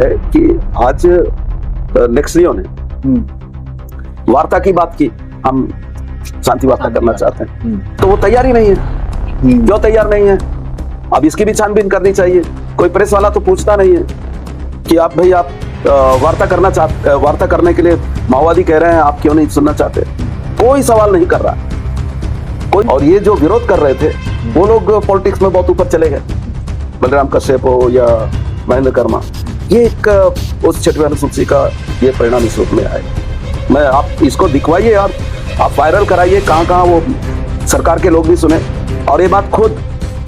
है कि आज नक्सलियों ने वार्ता की बात की, हम शांति वार्ता करना चाहते हैं, तो वो तैयार ही नहीं है। क्यों तैयार नहीं है? अब इसकी भी छानबीन करनी चाहिए। कोई प्रेस वाला तो पूछता नहीं है कि आप भाई आप वार्ता करने के लिए माओवादी कह रहे हैं, आप क्यों नहीं सुनना चाहते? कोई सवाल नहीं कर रहा कोई। और ये जो विरोध कर रहे थे वो लोग पॉलिटिक्स में बहुत ऊपर चले गए, बलराम कश्यप हो या महेंद्र कर्मा। ये एक उस छठवें अनुसूची का ये परिणाम इस रूप में आए। मैं आप इसको दिखवाइए यार, आप वायरल कराइए, कहाँ कहाँ वो सरकार के लोग भी सुने। और ये बात खुद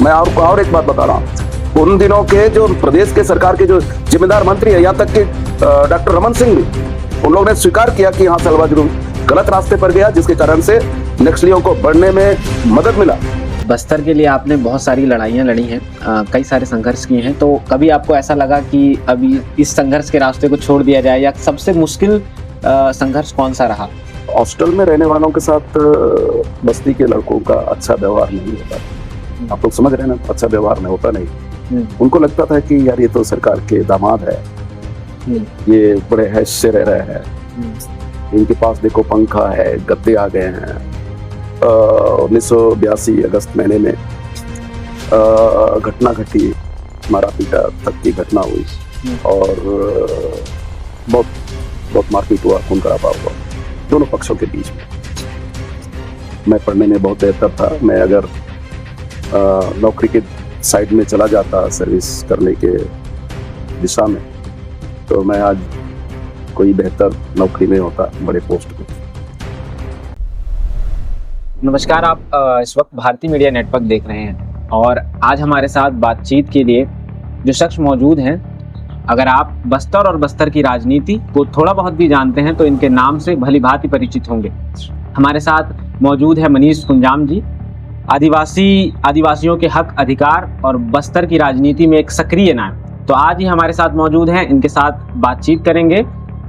मैं आपको और एक बात बता रहा हूँ, उन दिनों के जो प्रदेश के सरकार के जो जिम्मेदार मंत्री है, यहाँ तक कि डॉक्टर रमन सिंह भी, उन लोगों ने स्वीकार किया कि हाँ शलभा जुलूम गलत रास्ते पर गया, जिसके कारण से नक्सलियों को बढ़ने में मदद मिला। बस्तर के लिए आपने बहुत सारी लड़ाइयाँ लड़ी हैं, कई सारे संघर्ष किए हैं, तो कभी आपको ऐसा लगा कि अभी इस संघर्ष के रास्ते को छोड़ दिया जाए, या सबसे मुश्किल संघर्ष कौन सा रहा? हॉस्टल में रहने वालों के साथ बस्ती के लड़कों का अच्छा व्यवहार नहीं होता। आप लोग समझ रहे हैं ना, अच्छा व्यवहार नहीं होता नहीं। उनको लगता था कि यार ये तो सरकार के दामाद है, ये बड़े हैश से रह रहे हैं, इनके पास देखो पंखा है, गद्दे आ गए हैं। 1982 अगस्त महीने में घटना घटी, मारा पीटा तक की घटना हुई और बहुत मारपीट हुआ, खून खराबा हुआ दोनों पक्षों के बीच में। मैं पढ़ने में बहुत बेहतर था। मैं अगर नौकरी के साइड में चला जाता सर्विस करने के दिशा में, तो मैं आज कोई बेहतर नौकरी में होता, बड़े पोस्ट पे। नमस्कार, आप इस वक्त भारतीय मीडिया नेटवर्क देख रहे हैं और आज हमारे साथ बातचीत के लिए जो शख्स मौजूद हैं, अगर आप बस्तर और बस्तर की राजनीति को थोड़ा बहुत भी जानते हैं तो इनके नाम से भली भांति परिचित होंगे। हमारे साथ मौजूद है मनीष कुंजाम जी, आदिवासियों के हक अधिकार और बस्तर की राजनीति में एक सक्रिय नाम। तो आज ही हमारे साथ मौजूद हैं, इनके साथ बातचीत करेंगे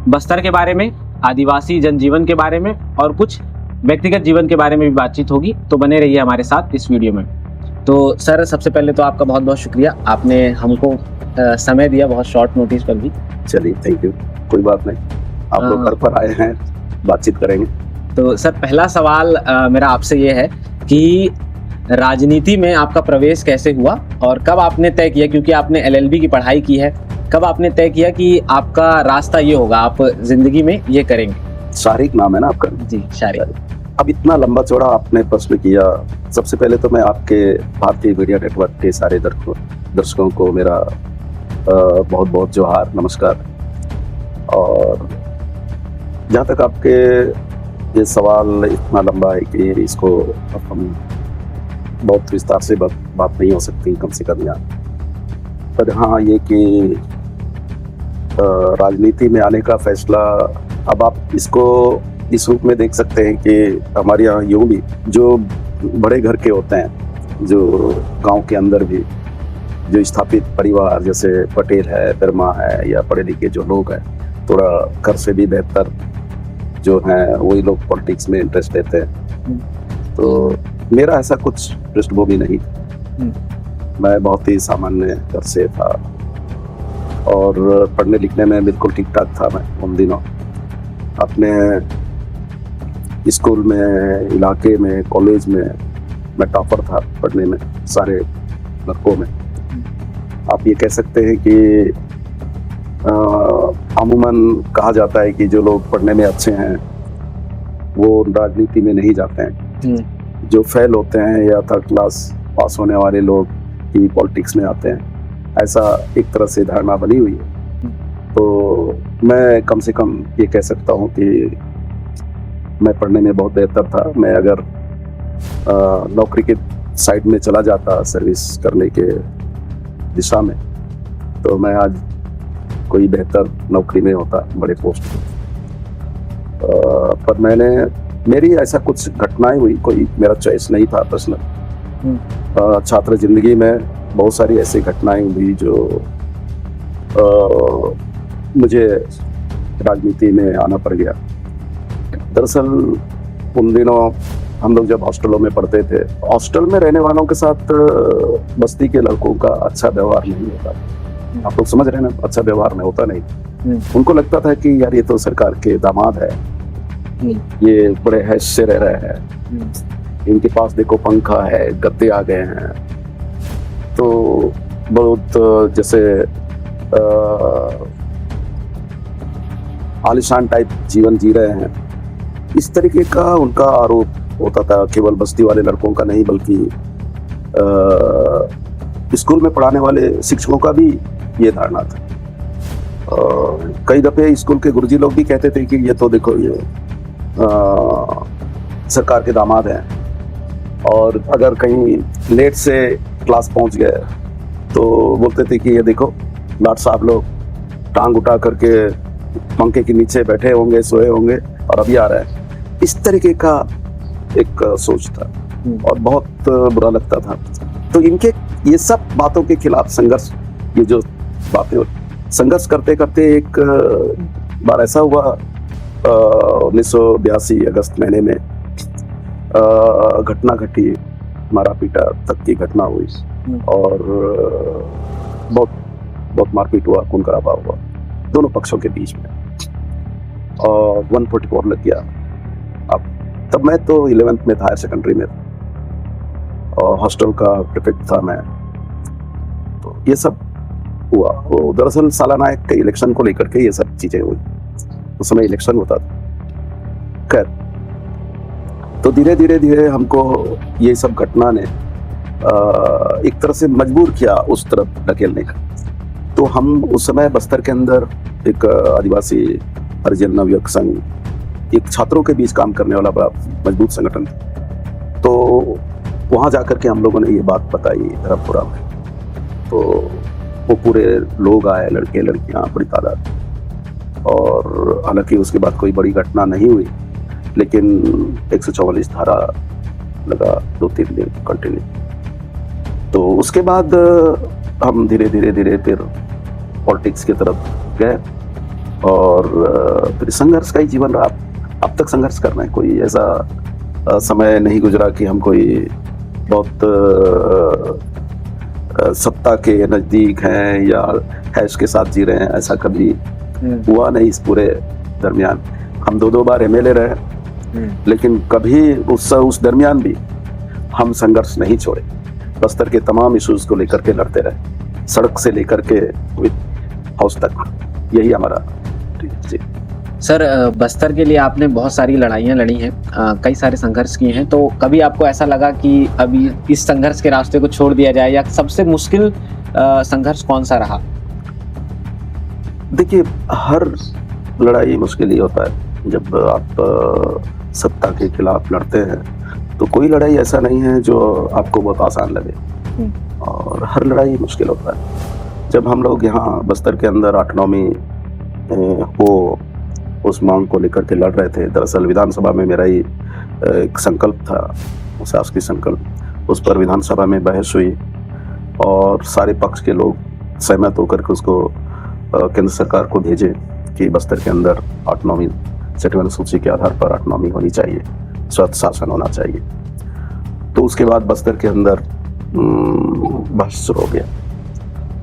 बस्तर के बारे में, आदिवासी जनजीवन के बारे में और कुछ व्यक्तिगत जीवन के बारे में भी बातचीत होगी। तो बने रहिए हमारे साथ इस वीडियो में। तो सर, सबसे पहले तो आपका बहुत बहुत शुक्रिया, आपने हमको समय दिया बहुत शॉर्ट नोटिस पर भी। चलिए, थैंक यू, कोई बात नहीं, आप लोग घर पर आए हैं, बातचीत करेंगे। तो सर, पहला सवाल मेरा आपसे ये है कि राजनीति में आपका प्रवेश कैसे हुआ और कब आपने तय किया, क्योंकि आपने LLB की पढ़ाई की है, कब आपने तय किया कि आपका रास्ता ये होगा, आप जिंदगी में ये करेंगे? शारिक नाम है ना आपका? जी, शारिक। अब इतना लंबा चौड़ा आपने प्रश्न किया। सबसे पहले तो मैं आपके भारतीय मीडिया नेटवर्क के सारे दर्शकों को मेरा बहुत बहुत जोहार, नमस्कार। और जहाँ तक आपके ये सवाल इतना लंबा है कि इसको अब हम बहुत विस्तार से बात नहीं हो सकती, कम से कम यहाँ पर। हाँ, ये कि राजनीति में आने का फैसला, अब आप इसको इस रूप में देख सकते हैं कि हमारे यहाँ यूँ भी जो बड़े घर के होते हैं, जो गांव के अंदर भी जो स्थापित परिवार जैसे पटेल है, वर्मा है या पढ़े लिखे जो लोग हैं, थोड़ा घर से भी बेहतर जो हैं, वही लोग पॉलिटिक्स में इंटरेस्ट लेते हैं। तो मेरा ऐसा कुछ पृष्ठभूमि नहीं था, मैं बहुत ही सामान्य घर से था और पढ़ने लिखने में बिल्कुल ठीक ठाक था। मैं उन दिनों अपने स्कूल में, इलाके में, कॉलेज में मैं टॉपर था पढ़ने में, सारे लड़कों में। आप ये कह सकते हैं कि अमूमन कहा जाता है कि जो लोग पढ़ने में अच्छे हैं वो राजनीति में नहीं जाते हैं, जो फेल होते हैं या थर्ड क्लास पास होने वाले लोग ही पॉलिटिक्स में आते हैं, ऐसा एक तरह से धारणा बनी हुई है। तो मैं कम से कम ये कह सकता हूँ कि मैं पढ़ने में बहुत बेहतर था। मैं अगर नौकरी के साइड में चला जाता सर्विस करने के दिशा में, तो मैं आज कोई बेहतर नौकरी में होता, बड़े पोस्ट पर मेरी ऐसा कुछ घटनाएं हुई, कोई मेरा चॉइस नहीं था पर्सनल। छात्र जिंदगी में बहुत सारी ऐसी घटनाएं हुई जो मुझे राजनीति में आना पड़ गया। दरअसल उन दिनों हम लोग जब हॉस्टलों में पढ़ते थे, हॉस्टल में रहने वालों के साथ बस्ती के लड़कों का अच्छा व्यवहार नहीं होता। आप लोग समझ रहे हैं ना, अच्छा व्यवहार में होता नहीं। उनको लगता था कि यार ये तो सरकार के दामाद है, ये बड़े हैश से रह रहे हैं, इनके पास देखो पंखा है, गद्दे आ गए हैं, तो बहुत जैसे आलिशान टाइप जीवन जी रहे हैं, इस तरीके का उनका आरोप होता था। केवल बस्ती वाले लड़कों का नहीं, बल्कि स्कूल में पढ़ाने वाले शिक्षकों का भी ये धारणा था। कई दफे स्कूल के गुरुजी लोग भी कहते थे कि ये तो देखो ये सरकार के दामाद हैं, और अगर कहीं लेट से क्लास पहुंच गए तो बोलते थे कि ये देखो लाट साहब लोग टांग उठा करके पंखे के नीचे बैठे होंगे, सोए होंगे, और अभी आ रहा है। इस तरीके का एक सोच था और बहुत बुरा लगता था। तो इनके ये सब बातों के खिलाफ संघर्ष, ये जो बातें संघर्ष करते करते एक बार ऐसा हुआ 1982 अगस्त महीने में घटना घटी, मारा पीटा तक की घटना हुई और बहुत मारपीट हुआ, खून खराबा हुआ दोनों पक्षों के बीच में, और 144 लग गया। अब तब मैं तो 11th में था, हायर सेकेंडरी में, और हॉस्टल का प्रीफेक्ट था मैं। तो ये सब हुआ। वो दरअसल सालाना के इलेक्शन को लेकर के ये सब चीजें हुई, उस समय इलेक्शन होता था। खैर, तो धीरे धीरे हमको ये सब घटना ने एक तरह से मजबूर किया उस तरफ धकेलने का। तो हम उस समय बस्तर के अंदर एक आदिवासी हरिजन नवयुवक संघ, एक छात्रों के बीच काम करने वाला बड़ा मजबूत संगठन था। तो वहाँ जाकर के हम लोगों ने ये बात बताई धरमपुरा में। तो वो पूरे लोग आए, लड़के लड़कियाँ बड़ी तादाद, और हालांकि उसके बाद कोई बड़ी घटना नहीं हुई, लेकिन 144 धारा लगा 2-3 दिन कंटिन्यू। तो उसके बाद हम धीरे धीरे फिर पॉलिटिक्स की तरफ गए, और फिर संघर्ष का ही जीवन रहा। अब तक संघर्ष कर रहे हैं। कोई ऐसा समय नहीं गुजरा कि हम कोई बहुत सत्ता के नजदीक हैं या हैश के साथ जी रहे हैं, ऐसा कभी हुआ नहीं। इस पूरे दरमियान हम 2 बार MLA रहे, लेकिन कभी उस दरमियान भी हम संघर्ष नहीं छोड़े। बस्तर के तमाम इश्यूज को लेकर के लड़ते रहे, सड़क से लेकर के हाउस तक, यही हमारा। जी सर, बस्तर के लिए आपने बहुत सारी लड़ाइयाँ लड़ी हैं, कई सारे संघर्ष किए हैं, तो कभी आपको ऐसा लगा कि अभी इस संघर्ष के रास्ते को छोड़ दिया जाए, या सबसे मुश्किल संघर्ष कौन सा रहा? देखिए, हर लड़ाई मुश्किल ही होता है। जब आप सत्ता के खिलाफ लड़ते हैं तो कोई लड़ाई ऐसा नहीं है जो आपको बहुत आसान लगे, और हर लड़ाई मुश्किल होता है। जब हम लोग यहाँ बस्तर के अंदर 8-9वीं वो उस मांग को लेकर के लड़ रहे थे, दरअसल विधानसभा में मेरा ही एक संकल्प था, शासकीय संकल्प, उस पर विधानसभा में बहस हुई और सारे पक्ष के लोग सहमत होकर के उसको केंद्र सरकार को भेजे कि बस्तर के अंदर 8-9वीं सेटलमेंट अनुसूची के आधार पर 8-9वीं होनी चाहिए, स्वतः शासन होना चाहिए। तो उसके बाद बस्तर के अंदर बहस शुरू हो गया।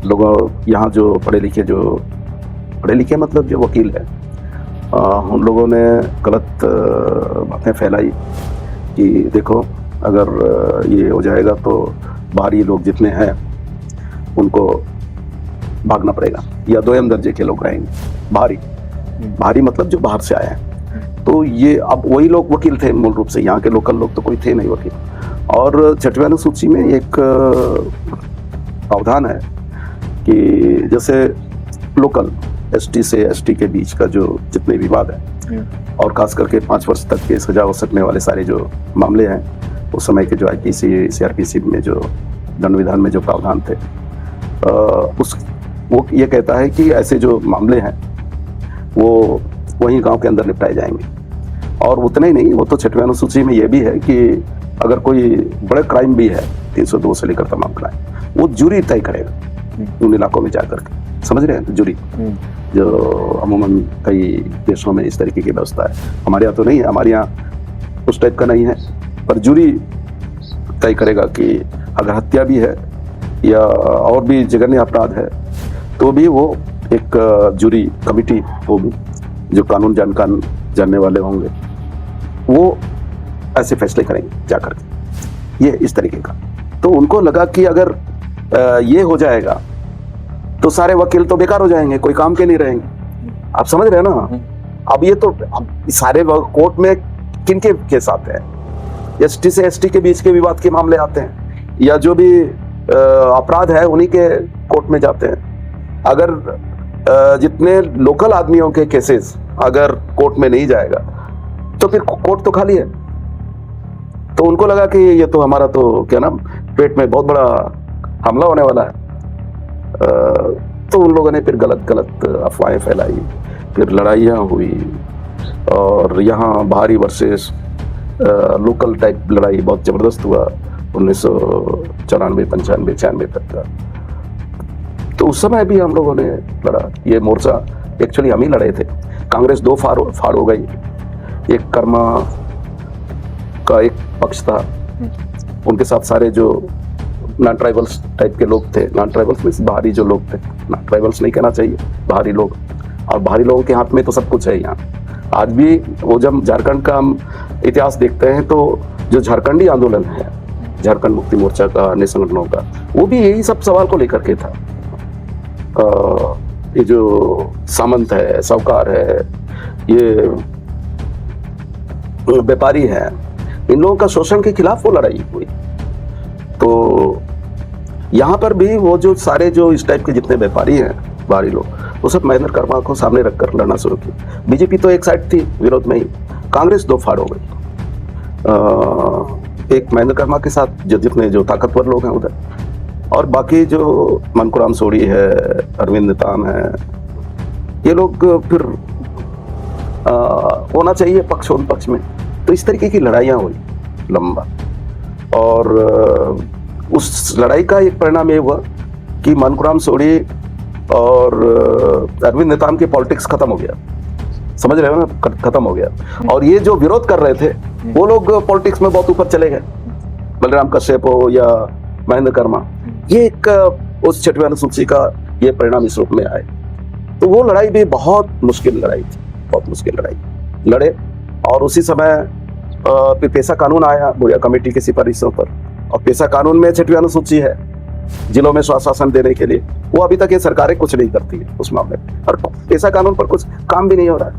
लोगों यहाँ जो पढ़े लिखे मतलब जो वकील है, उन लोगों ने गलत बातें फैलाई कि देखो अगर ये हो जाएगा तो बाहरी लोग जितने हैं उनको भागना पड़ेगा, या 2 दर्जे के लोग रहेंगे। बाहरी मतलब जो बाहर से आए हैं। तो ये अब वही लोग वकील थे मूल रूप से, यहाँ के लोकल लोग तो कोई थे नहीं वकील। और 6वीं अनुसूची में एक प्रावधान है कि जैसे लोकल ST से ST के बीच का जो जितने विवाद है, और खास करके 5 वर्ष तक के सजा हो सकने वाले सारे जो मामले हैं, उस समय के जो IPC CRPC में जो दंड विधान में जो प्रावधान थे, वो ये कहता है कि ऐसे जो मामले हैं वो वहीं गांव के अंदर निपटाए जाएंगे। और उतना ही नहीं, वो तो 6वीं अनुसूची में ये भी है कि अगर कोई बड़े क्राइम भी है, 302 से लेकर तमाम क्राइम, वो जूरी तय करेगा उन इलाकों में जाकर के। समझ रहे हैं? तो जूरी जो अमूमन कई देशों में इस तरीके की व्यवस्था है, हमारे यहाँ तो नहीं है, हमारे यहाँ उस टाइप का नहीं है, पर जूरी तय करेगा कि अगर हत्या भी है या और भी जघन्य अपराध है तो भी वो एक जूरी कमिटी होगी जो कानून जानने वाले होंगे, वो ऐसे फैसले करेंगे जाकर के, ये इस तरीके का। तो उनको लगा कि अगर ये हो जाएगा तो सारे वकील तो बेकार हो जाएंगे, कोई काम के नहीं रहेंगे। आप समझ रहे हैं ना। अब ये तो अब सारे कोर्ट में किनके केस आते हैं, एसटी से एसटी के बीच के विवाद के मामले आते हैं, या जो भी अपराध है उन्हीं के कोर्ट में जाते हैं। अगर जितने लोकल आदमियों के केसेस अगर कोर्ट में नहीं जाएगा तो फिर कोर्ट तो खाली है। तो उनको लगा कि ये तो हमारा तो क्या नाम पेट में बहुत बड़ा हमला होने वाला है। तो उन लोगों ने फिर गलत अफवाहें फैलाई, फिर लड़ाइयाँ हुई, और यहाँ भारी वर्सेस लोकल टाइप लड़ाई बहुत ज़बरदस्त हुआ 1994, 95, 96 तक का। तो उस समय भी हम लोगों ने लड़ा। ये मोर्चा एक्चुअली हम ही लड़े थे। कांग्रेस दो फाड़ हो गई, एक कर्मा का एक पक्ष था, उनके साथ सारे जो नॉन ट्राइबल्स टाइप के लोग थे, नॉन ट्राइबल्स में बाहरी जो लोग थे, नॉन ट्राइबल्स नहीं कहना चाहिए, बाहरी लोग, और बाहरी लोगों के हाथ में तो सब कुछ है यहाँ। आज भी वो जब झारखंड का हम इतिहास देखते हैं तो जो झारखंडी आंदोलन है, झारखंड मुक्ति मोर्चा का, अन्य संगठनों का, वो भी यही सब सवाल को लेकर के था। ये जो सामंत है, साहूकार है, ये व्यापारी है, इन लोगों का शोषण के खिलाफ वो लड़ाई हुई। तो यहाँ पर भी वो जो सारे जो इस टाइप के जितने व्यापारी हैं, बाहरी लोग, वो सब महेंद्र कर्मा को सामने रखकर लड़ना शुरू किया। बीजेपी तो एक साइड थी विरोध में ही, कांग्रेस दो फाड़ हो गई। एक महेंद्र कर्मा के साथ जितने जो ताकतवर लोग हैं उधर, और बाकी जो मनकुराम सोढ़ी है, अरविंद नेताम है, ये लोग फिर होना चाहिए पक्ष उन पक्ष में। तो इस तरीके की लड़ाइयाँ हुई लंबा, और उस लड़ाई का एक परिणाम ये हुआ कि मनकुराम सोढ़ी और अरविंद नेताम की पॉलिटिक्स खत्म हो गया। समझ रहे हो ना, खत्म हो गया। और ये जो विरोध कर रहे थे वो लोग पॉलिटिक्स में बहुत ऊपर चले गए, बलराम कश्यप हो या महेंद्र कर्मा। ये एक उस 6वीं अनुसूची का ये परिणाम इस रूप में आए। तो वो लड़ाई भी बहुत मुश्किल लड़ाई थी, बहुत मुश्किल लड़ाई लड़े। और उसी समय फिर पेशा कानून आया बुढ़िया कमेटी की सिफारिशों पर, और पेशा कानून में 6वीं अनुसूची है जिलों में स्वशासन देने के लिए। वो अभी तक ये सरकारें कुछ नहीं करती है उस मामले में, और पेशा कानून पर कुछ काम भी नहीं हो रहा है।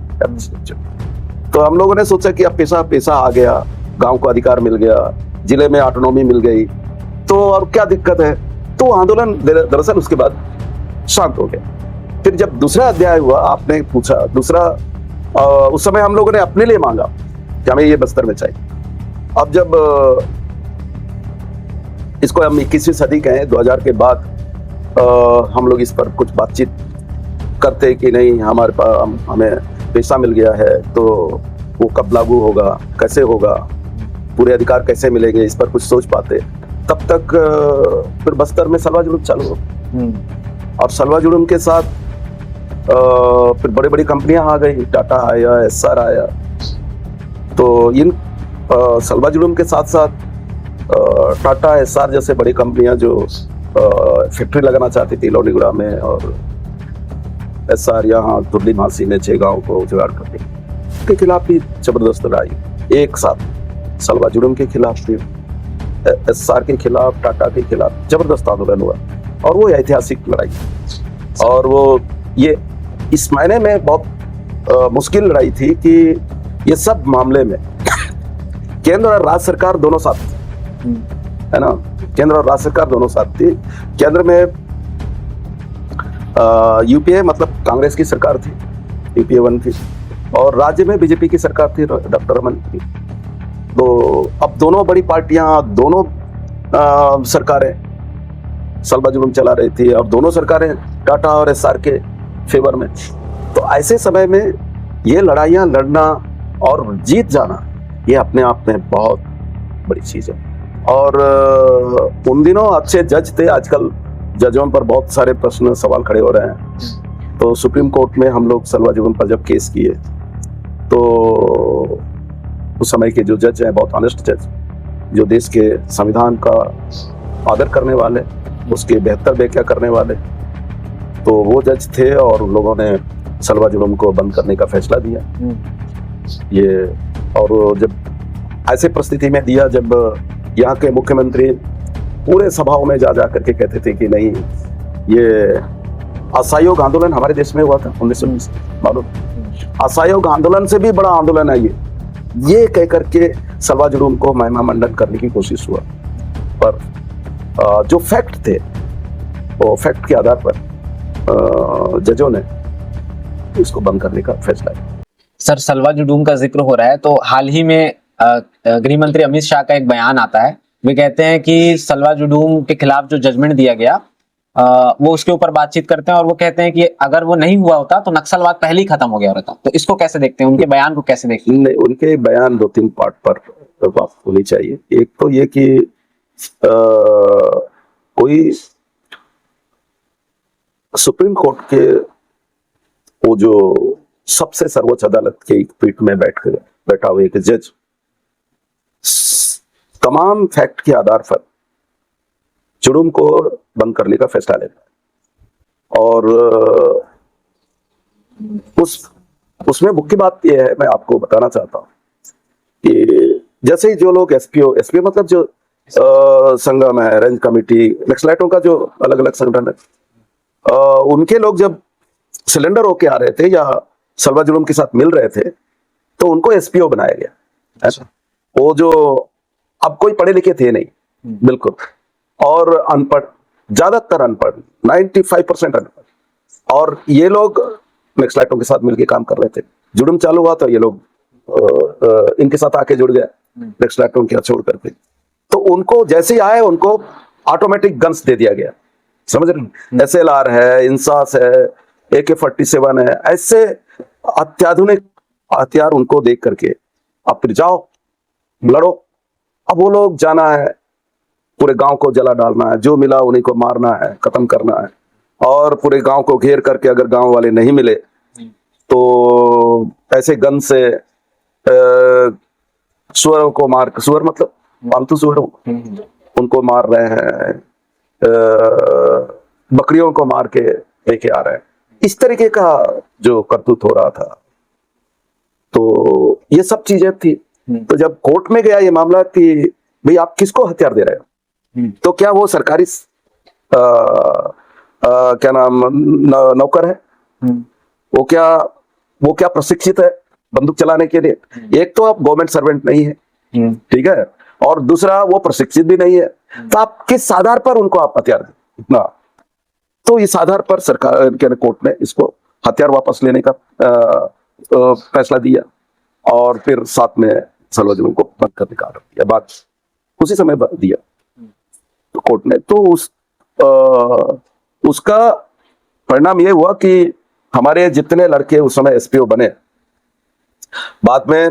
तो हम लोगों ने सोचा कि अब पेशा आ गया, गांव को अधिकार मिल गया, जिले में ऑटोनॉमी मिल गई, तो और क्या दिक्कत है। तो आंदोलन दरअसल उसके बाद शांत हो गया। फिर जब दूसरा अध्याय हुआ, आपने पूछा दूसरा, उस समय हम लोगों ने अपने लिए मांगा कि हमें ये बस्तर में चाहिए। अब जब इसको हम 21वीं सदी कहें, 2000 के बाद हम लोग इस पर कुछ बातचीत करते कि नहीं, हमारे पास हमें पेशा मिल गया है, तो वो कब लागू होगा, कैसे होगा, पूरे अधिकार कैसे मिलेंगे, इस पर कुछ सोच पाते। तब तक फिर बस्तर में सलवा जुलूम चालू हो, और सलवा जुलूम के साथ फिर बड़ी बड़ी कंपनियां आ गई, टाटा आया, एसआर आया। तो इन सलवा जुलूम के साथ साथ टाटा, एसआर जैसे बड़ी कंपनियां जो फैक्ट्री लगाना चाहती थी लोनीगुड़ा में, और एसआर यहाँ तुर्ली मासी में 6 गाँव को जुगाड़ करके के खिलाफ भी जबरदस्त लड़ाई। एक साथ सलवा जुलूम के खिलाफ भी, एसआर के खिलाफ, टाटा के खिलाफ जबरदस्त आंदोलन हुआ, और वो ऐतिहासिक लड़ाई। और वो ये इस मायने में बहुत मुश्किल लड़ाई थी कि ये सब मामले में केंद्र और राज्य सरकार दोनों साथ थी, है ना। केंद्र और राज्य सरकार दोनों साथ थी। केंद्र में यूपीए मतलब कांग्रेस की सरकार थी, यूपीए 1 थी, और राज्य में बीजेपी की सरकार थी, डॉक्टर रमन की। तो अब दोनों बड़ी पार्टियां, दोनों सरकारें सलवा जुलूम चला रही थी, और दोनों सरकारें टाटा और एसआर के फेवर में। तो ऐसे समय में ये लड़ाइयाँ लड़ना और जीत जाना, ये अपने आप में बहुत बड़ी चीज है। और उन दिनों अच्छे जज थे, आजकल जजों पर बहुत सारे प्रश्न सवाल खड़े हो रहे हैं। तो सुप्रीम कोर्ट में हम लोग सलवा जुलूम पर जब केस किए, तो उस समय के जो जज हैं, बहुत ऑनेस्ट जज, जो देश के संविधान का आदर करने वाले, उसके बेहतर व्याख्या करने वाले, तो वो जज थे और उन लोगों ने सलवा जुलूम को बंद करने का फैसला दिया। ये और जब ऐसे परिस्थिति में दिया जब यहाँ के मुख्यमंत्री पूरे सभाओं में जा करके कहते थे कि नहीं, ये असहयोग आंदोलन हमारे देश में हुआ था 1920 मालूम, असहयोग आंदोलन से भी बड़ा आंदोलन है ये कह करके सलवा जुलूम को महिमा मंडन करने की कोशिश हुआ। पर जो फैक्ट थे वो फैक्ट के आधार पर जजों ने इसको बंद करने का फैसला किया। सर, सलवा जुलूम का जिक्र हो रहा है तो हाल ही में गृह मंत्री अमित शाह का एक बयान आता है। वे कहते हैं कि सलवा जुलूम के खिलाफ जो जजमेंट दिया गया वो उसके ऊपर बातचीत करते हैं और वो कहते हैं कि अगर वो नहीं हुआ होता तो नक्सलवाद पहले ही खत्म हो गया होता। तो इसको कैसे देखते हैं, उनके बयान को कैसे देखते हैं? उनके बयान 2-3 पार्ट पर बात होनी चाहिए। एक तो ये कि कोई सुप्रीम कोर्ट के वो जो सबसे सर्वोच्च अदालत के एक पीठ में बैठा हुआ एक जज तमाम फैक्ट के आधार पर जुर्म को बंद करने का फैसला लेता है। और उसमें मुख्य बात यह है, मैं आपको बताना चाहता हूं कि जैसे ही जो लोग एसपीओ मतलब जो संगम है, रेंज कमेटी, नक्सलाइटों का जो अलग अलग संगठन है, उनके लोग जब सिलेंडर होके आ रहे थे या सलवा जुलूम के साथ मिल रहे थे तो उनको एसपीओ बनाया गया। वो जो अब कोई पढ़े लिखे थे नहीं, बिल्कुल, और अनपढ़, ज्यादातर अनपढ़, 95% अनपढ़, और ये लोग नक्सलाइटों के साथ मिलकर काम कर रहे थे। जुर्म चालू हुआ तो ये लोग इनके साथ आके जुड़ गए नक्सलाइटों के छोड़ करके। तो उनको जैसे ही आए उनको ऑटोमेटिक गन्स दे दिया गया, समझ रहे? SLR है, इंसास है, AK-47 है, ऐसे अत्याधुनिक हथियार उनको देख करके अब फिर जाओ लड़ो। अब वो लोग जाना है, पूरे गांव को जला डालना है, जो मिला उन्हीं को मारना है, खत्म करना है, और पूरे गांव को घेर करके अगर गांव वाले नहीं मिले तो ऐसे गन से सुअरों को मार, सुअर मतलब पालतू सुअरों, उनको मार रहे हैं, बकरियों को मार के लेके आ रहे हैं। इस तरीके का जो करतूत हो रहा था, तो ये सब चीजें थी। तो जब कोर्ट में गया ये मामला कि भाई आप किसको हथियार दे रहे हो, तो क्या वो सरकारी क्या नाम नौकर है, वो क्या प्रशिक्षित है बंदूक चलाने के लिए? एक तो आप गवर्नमेंट सर्वेंट नहीं है, ठीक है, और दूसरा वो प्रशिक्षित भी नहीं है, तो आप किस आधार पर उनको आप हथियार दें इतना? तो इस आधार पर सरकार के कोर्ट ने इसको हथियार वापस लेने का फैसला दिया और फिर साथ में सलवा जुलूम को बंद करने का आदेश दिया। बात उसी समय दिया तो कोर्ट ने, तो उसका परिणाम यह हुआ कि हमारे जितने लड़के उस समय एसपीओ बने, बाद में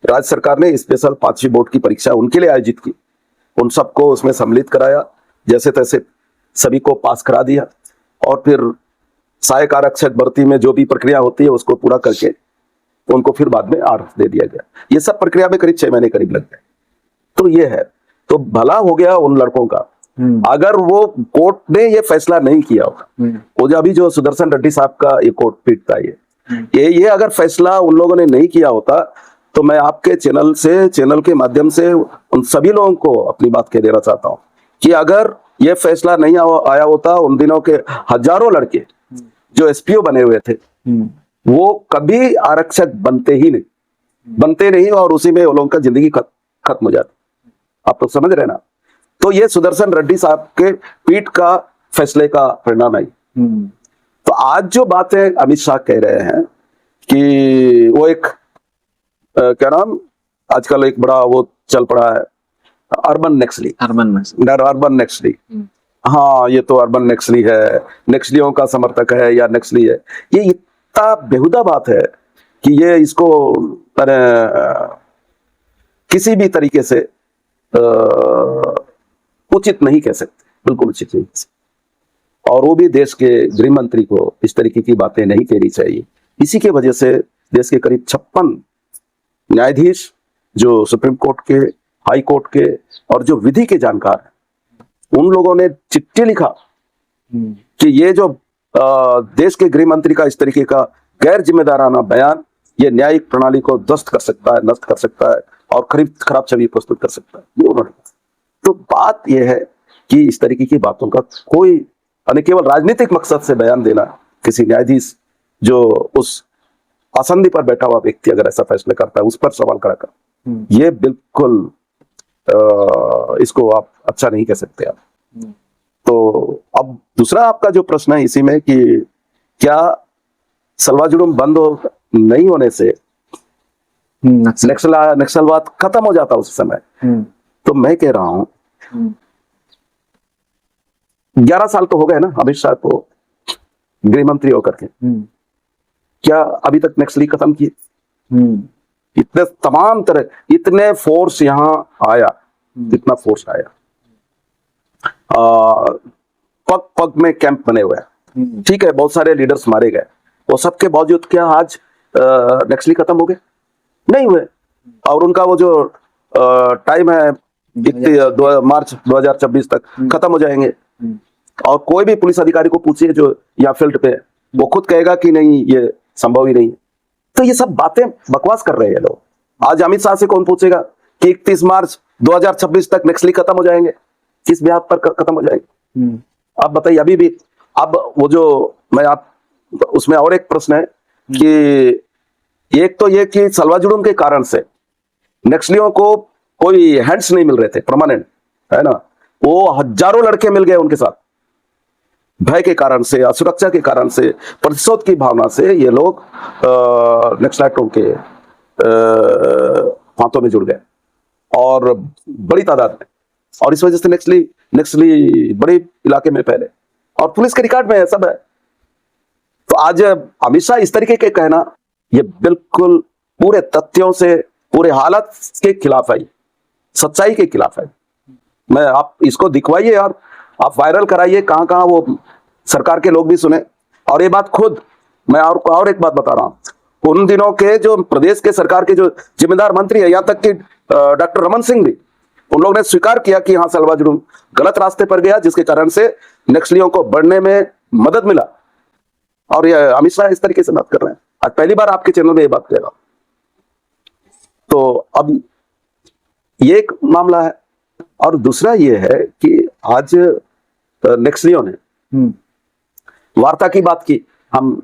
राज्य सरकार ने स्पेशल 5वीं बोर्ड की परीक्षा उनके लिए आयोजित की, उन सबको उसमें सम्मिलित कराया, जैसे तैसे सभी को पास करा दिया, और फिर सहायक आरक्षक भर्ती में जो भी प्रक्रिया होती है उसको पूरा करके उनको फिर बाद में आर दे दिया गया। ये सब प्रक्रिया में करीब 6 महीने करीब लग गए। तो ये है, तो भला हो गया उन लड़कों का अगर वो कोर्ट ने ये फैसला नहीं किया होगा। वो जो अभी जो सुदर्शन रेड्डी साहब का ये कोर्ट पीट था, ये अगर फैसला उन लोगों ने नहीं किया होता तो मैं आपके चैनल के माध्यम से उन सभी लोगों को अपनी बात कह देना चाहता हूं कि अगर ये फैसला नहीं आया होता, उन दिनों के हजारों लड़के जो एसपीओ बने हुए थे वो कभी आरक्षक बनते नहीं और उसी में वो लोगों का जिंदगी खत्म हो जाती। आप तो समझ रहे ना? तो ये सुदर्शन रेड्डी साहब के पीठ का फैसले का परिणाम है। तो आज जो बातें अमित शाह कह रहे हैं कि वो एक क्या नाम आजकल एक बड़ा वो चल पड़ा है, अर्बन नक्सली। हाँ, ये तो अर्बन नक्सली है, नक्सलियों का समर्थक है या नक्सली है। ये इतना बेहुदा बात है कि ये इसको किसी भी तरीके से उचित नहीं कह सकते, बिल्कुल उचित नहीं कह सकते। और वो भी देश के गृह मंत्री को इस तरीके की बातें नहीं कहनी चाहिए। इसी के वजह से देश के करीब 56 न्यायाधीश जो सुप्रीम कोर्ट के, हाई कोर्ट के और जो विधि के जानकार हैं, उन लोगों ने चिट्ठी लिखा कि ये जो देश के गृह मंत्री का इस तरीके का गैर जिम्मेदाराना बयान ये न्यायिक प्रणाली को ध्वस्त कर सकता है, नष्ट कर सकता है और खराब छवि प्रस्तुत कर सकता है, ये उन्होंने कहा। तो बात यह है कि इस तरीके की बातों का कोई केवल राजनीतिक मकसद से बयान देना, किसी न्यायाधीश जो उस आसंदी पर बैठा हुआ व्यक्ति अगर ऐसा फैसला करता है उस पर सवाल खड़ा कर, ये बिल्कुल इसको आप अच्छा नहीं कह सकते आप। तो अब दूसरा आपका जो प्रश्न है इसी में कि क्या सलवा-जुडूम बंद नहीं होने से नक्सलवाद खत्म हो जाता उस समय, तो मैं कह रहा हूं 11 साल तो हो गए ना अमित शाह को गृह मंत्री होकर के, क्या अभी तक नक्सली खत्म किए? इतने तमाम तरह, इतने फोर्स यहां आया, इतना फोर्स आया, पग पग में कैंप बने हुए हैं, ठीक है, बहुत सारे लीडर्स मारे गए, वो सबके बावजूद क्या आज नक्सली खत्म हो गए? नहीं हुए। और उनका वो जो टाइम है मार्च 2026 तक खत्म हो जाएंगे। और कोई भी पुलिस अधिकारी को पूछिए जो यहाँ फील्ड पे, वो खुद कहेगा कि नहीं ये संभव ही नहीं है। तो ये सब बातें बकवास कर रहे हैं लोग। आज अमित शाह से कौन पूछेगा कि 31 मार्च 2026 तक नक्सली खत्म हो जाएंगे, किस ब्याह पर खत्म हो जाएंगे? आप बताइए। अभी भी अब वो जो मैं आप उसमें और एक प्रश्न है कि एक तो ये कि सलवा-जुडूम के कारण से नक्सलियों को कोई हैंड्स नहीं मिल रहे थे परमानेंट, है ना, वो हजारों लड़के मिल गए उनके साथ, भय के कारण से, असुरक्षा के कारण से, प्रतिशोध की भावना से ये लोग नक्सलाइटों के हाथों में जुड़ गए और बड़ी तादाद में, और इस वजह से नक्सली बड़े इलाके में फैले और पुलिस के रिकॉर्ड में है, सब है। तो आज अमित शाह इस तरीके के कहना ये बिल्कुल पूरे तथ्यों से, पूरे हालत के खिलाफ है, सच्चाई के खिलाफ है। मैं आप इसको दिखवाइए और आप वायरल कराइए, कहां कहां वो सरकार के लोग भी सुने। और ये बात खुद मैं और एक बात बता रहा हूं, उन दिनों के जो प्रदेश के सरकार के जो जिम्मेदार मंत्री है, यहां तक कि डॉक्टर रमन सिंह भी, उन लोगों ने स्वीकार किया कि हाँ सलवा-जुडूम गलत रास्ते पर गया, जिसके कारण से नक्सलियों को बढ़ने में मदद मिला। और ये अमित शाह इस तरीके से बात कर रहे हैं, आज पहली बार आपके चैनल में ये बात कह रहा हूं। तो अब ये एक मामला है। और दूसरा ये है कि आज नक्सलियों ने वार्ता की बात की, हम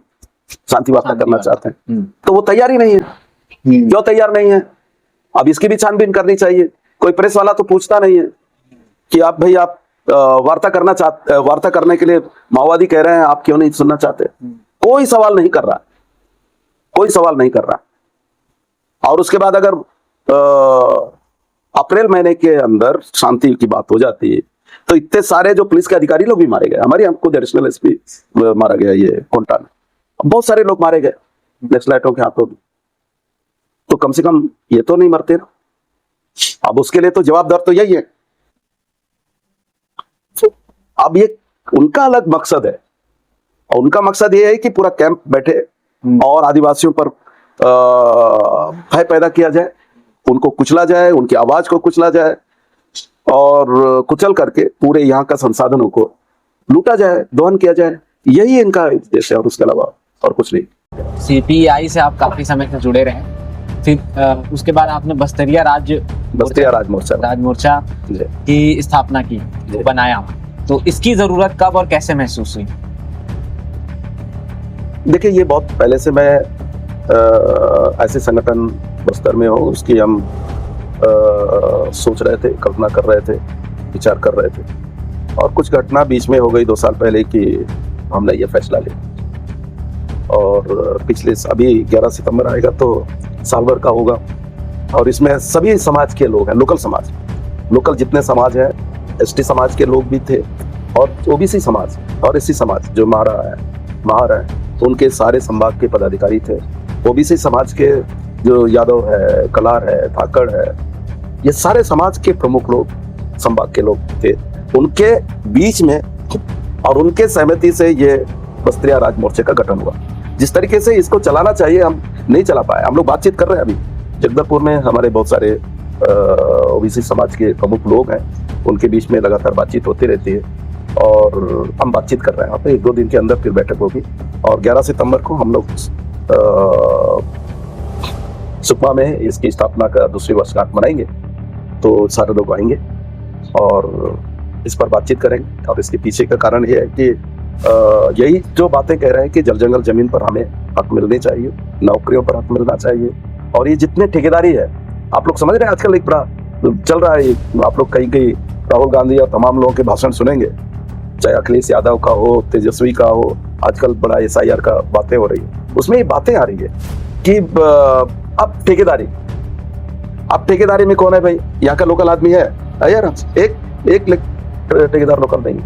शांति वार्ता करना चाहते हैं, तो वो तैयार ही नहीं है। क्यों तैयार नहीं है? अब इसकी भी छानबीन करनी चाहिए। कोई प्रेस वाला तो पूछता नहीं है कि आप भाई आप वार्ता करने के लिए माओवादी कह रहे हैं, आप क्यों नहीं सुनना चाहते? कोई सवाल नहीं कर रहा, कोई सवाल नहीं कर रहा। और उसके बाद अगर अप्रैल महीने के अंदर शांति की बात हो जाती है तो इतने सारे जो पुलिस के अधिकारी लोग भी मारे गए। हमारे हमको एडिशनल एसपी मारा गया, ये कोंटा में बहुत सारे लोग मारे गए नक्सलाइटों के हाथों में। तो कम से कम ये तो नहीं मरते ना। अब उसके लिए तो जवाबदार तो यही है। अब ये उनका अलग मकसद है, और उनका मकसद ये है कि पूरा कैंप बैठे और आदिवासियों पर भय पैदा किया जाए, उनको कुचला जाए, उनकी आवाज को कुचला जाए और कुचल करके पूरे यहाँ का संसाधनों को लूटा जाए, दोहन किया जाए। यही इनका उद्देश्य है और उसके अलावा और कुछ नहीं। सीपीआई से आप काफी समय से जुड़े रहे, फिर उसके बाद आपने बस्तरिया राज मोर्चा की स्थापना की, बनाया, तो इसकी जरूरत कब और कैसे महसूस हुई? देखिए, ये बहुत पहले से मैं ऐसे संगठन बस्तर में हो उसकी हम सोच रहे थे, कल्पना कर रहे थे, विचार कर रहे थे, और कुछ घटना बीच में हो गई 2 साल पहले कि हमने ये फैसला लिया। और पिछले अभी 11 सितंबर आएगा तो साल भर का होगा, और इसमें सभी समाज के लोग हैं, लोकल जितने समाज हैं, एसटी समाज के लोग भी थे और ओबीसी समाज और एससी समाज जो महार है, उनके सारे संभाग के पदाधिकारी थे। ओबीसी समाज के जो यादव है, कलार है, धाकड़ है, ये सारे समाज के प्रमुख लोग, संभाग के लोग थे। उनके बीच में और उनके सहमति से ये बस्तरिया राज मोर्चे का गठन हुआ। जिस तरीके से इसको चलाना चाहिए हम नहीं चला पाए। हम लोग बातचीत कर रहे हैं अभी जगदलपुर में, हमारे बहुत सारे ओबीसी समाज के प्रमुख लोग हैं, उनके बीच में लगातार बातचीत होती रहती है। और हम बातचीत कर रहे हैं वहाँ पे। 1-2 दिन के अंदर फिर बैठक होगी और 11 सितंबर को हम लोग सुकमा में इसकी स्थापना का दूसरी वर्षगांठ मनाएंगे। तो सारे लोग आएंगे और इस पर बातचीत करेंगे। और इसके पीछे का कारण ये है कि यही जो बातें कह रहे हैं कि जल जंगल जमीन पर हमें हक मिलने चाहिए, नौकरियों पर हक मिलना चाहिए। और ये जितने ठेकेदारी है, आप लोग समझ रहे हैं आजकल एक बड़ा चल रहा है, आप लोग कहीं राहुल गांधी और तमाम लोगों के भाषण सुनेंगे, चाहे अखिलेश यादव का हो, तेजस्वी का हो, आजकल बड़ा SIR का बातें हो रही है, उसमें ये बातें आ रही है कि अब ठेकेदारी में कौन है भाई? यहाँ का लोकल आदमी है यार, एक ठेकेदार लोकल नहीं।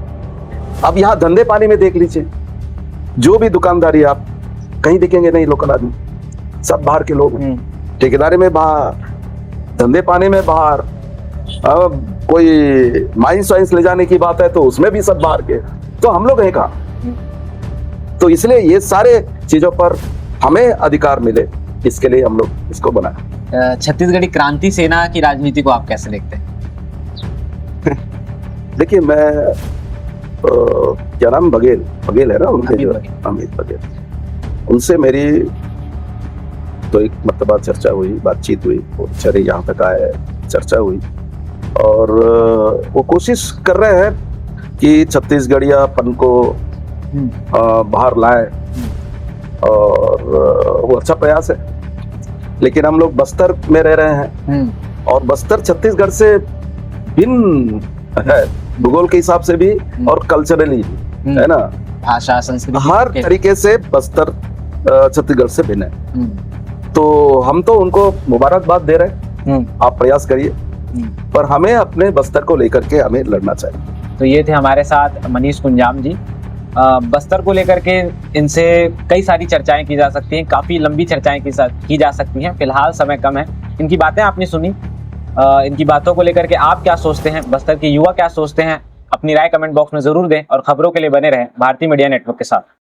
अब यहाँ धंधे पानी में देख लीजिए, जो भी दुकानदारी आप कहीं देखेंगे नहीं लोकल आदमी, सब बाहर के लोग हैं। ठेकेदारी में बाहर, धंधे पानी में बाहर, अब कोई माइंस वाइंस ले जाने की बात है तो उसमें भी सब बाहर के। तो हम लोग हैं कहाँ? तो इसलिए ये सारे चीजों पर हमें अधिकार मिले, इसके लिए हम लोग इसको बनाए। छत्तीसगढ़ी क्रांति सेना की राजनीति को आप कैसे देखते हैं? देखिए, मैं क्या नाम, बघेल है ना उनके, जो अमित बघेल, उनसे मेरी तो एक मरतबा चर्चा हुई, बातचीत हुई, चरे यहाँ तक आए, चर्चा हुई। और वो कोशिश कर रहे हैं कि छत्तीसगढ़ियापन को बाहर लाए और वो अच्छा प्रयास है। लेकिन हम लोग बस्तर में रह रहे हैं और बस्तर छत्तीसगढ़ से भिन्न है, भूगोल के हिसाब से भी और कल्चरली, है ना, भाषा, संस्कृति, हर तरीके से बस्तर छत्तीसगढ़ से भिन्न है। तो हम तो उनको मुबारकबाद दे रहे हैं, आप प्रयास करिए, पर हमें अपने बस्तर को लेकर के हमें लड़ना चाहिए। तो ये थे हमारे साथ मनीष कुंजाम जी। बस्तर को लेकर के इनसे कई सारी चर्चाएं की जा सकती हैं, काफ़ी लंबी चर्चाएं की जा सकती हैं। फिलहाल समय कम है। इनकी बातें आपने सुनी, इनकी बातों को लेकर के आप क्या सोचते हैं, बस्तर के युवा क्या सोचते हैं, अपनी राय कमेंट बॉक्स में ज़रूर दें और खबरों के लिए बने रहें भारतीय मीडिया नेटवर्क के साथ।